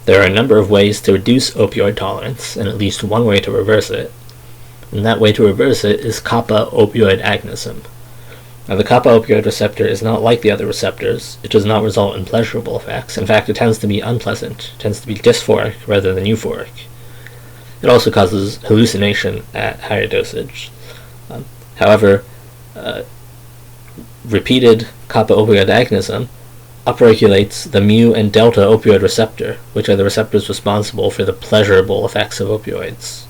There are a number of ways to reduce opioid tolerance, and at least one way to reverse it. And that way to reverse it is kappa opioid agonism. Now, the kappa opioid receptor is not like the other receptors. It does not result in pleasurable effects. In fact, it tends to be unpleasant. It tends to be dysphoric rather than euphoric. It also causes hallucination at higher dosage. However, repeated kappa opioid agonism upregulates the mu and delta opioid receptor, which are the receptors responsible for the pleasurable effects of opioids.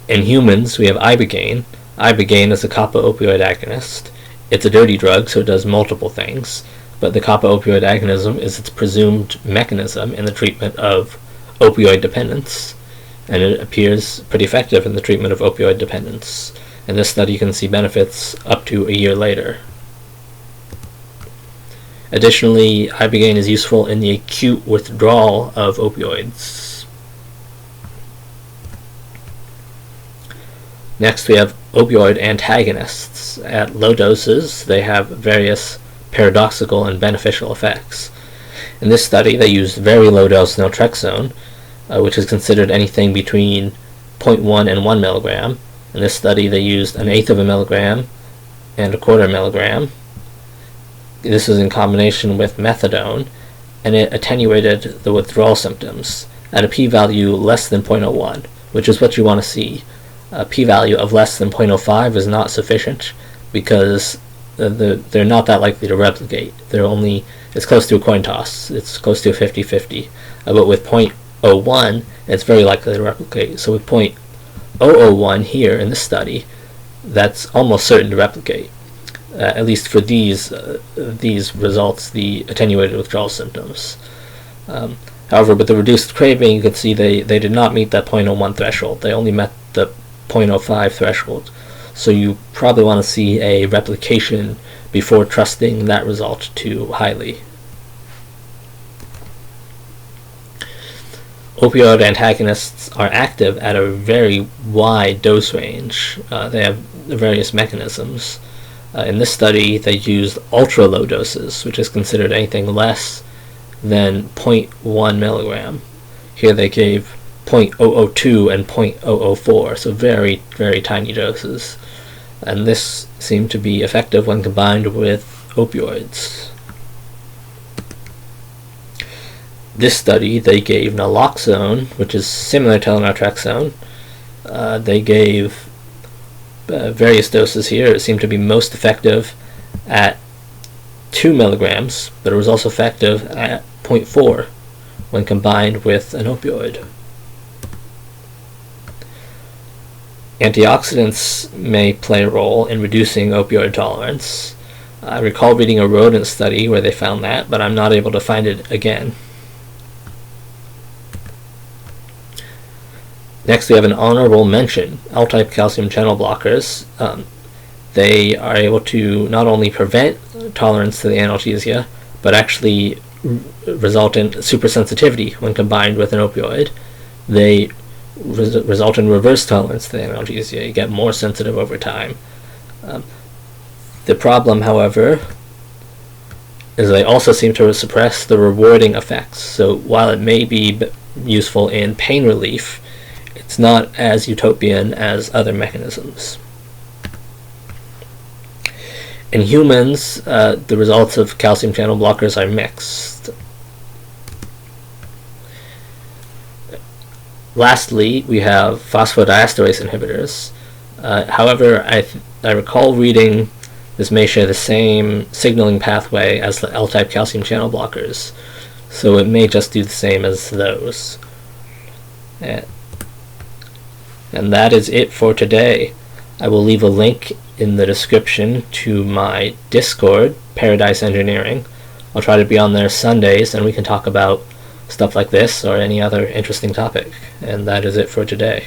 In humans, we have ibogaine. Ibogaine is a kappa opioid agonist. It's a dirty drug, so it does multiple things, but the kappa opioid agonism is its presumed mechanism in the treatment of opioid dependence, and it appears pretty effective in the treatment of opioid dependence. In this study, you can see benefits up to a year later. Additionally, ibogaine is useful in the acute withdrawal of opioids. Next, we have opioid antagonists. At low doses, they have various paradoxical and beneficial effects. In this study, they used very low dose naltrexone, which is considered anything between 0.1 and 1 milligram. In this study, they used 1/8 of a milligram and 1/4 milligram. This was in combination with methadone, and it attenuated the withdrawal symptoms at a p-value less than 0.01, which is what you want to see. A p-value of less than 0.05 is not sufficient because they're not that likely to replicate. It's close to a coin toss. It's close to a 50-50. But with 0.01, it's very likely to replicate. So with 0.001 here in this study, that's almost certain to replicate. At least for these results, the attenuated withdrawal symptoms. However, with the reduced craving, you could see they did not meet that 0.01 threshold. They only met the 0.05 threshold. So you probably want to see a replication before trusting that result too highly. Opioid antagonists are active at a very wide dose range. They have various mechanisms. In this study, they used ultra low doses, which is considered anything less than 0.1 milligram. Here they gave 0.002 and 0.004, so very, very tiny doses. And this seemed to be effective when combined with opioids. This study, they gave naloxone, which is similar to naltrexone. They gave various doses here. It seemed to be most effective at 2 milligrams, but it was also effective at 0.4 when combined with an opioid. Antioxidants may play a role in reducing opioid tolerance. I recall reading a rodent study where they found that, but I'm not able to find it again. Next, we have an honorable mention, L-type calcium channel blockers. They are able to not only prevent tolerance to the analgesia, but actually result in supersensitivity when combined with an opioid. They result in reverse tolerance to the analgesia. You get more sensitive over time. The problem, however, is they also seem to suppress the rewarding effects. So while it may be useful in pain relief, it's not as utopian as other mechanisms. In humans, the results of calcium channel blockers are mixed. Lastly, we have phosphodiesterase inhibitors. However, I recall reading this may share the same signaling pathway as the L-type calcium channel blockers, so it may just do the same as those. And that is it for today. I will leave a link in the description to my Discord, Paradise Engineering. I'll try to be on there Sundays, and we can talk about stuff like this or any other interesting topic. And that is it for today.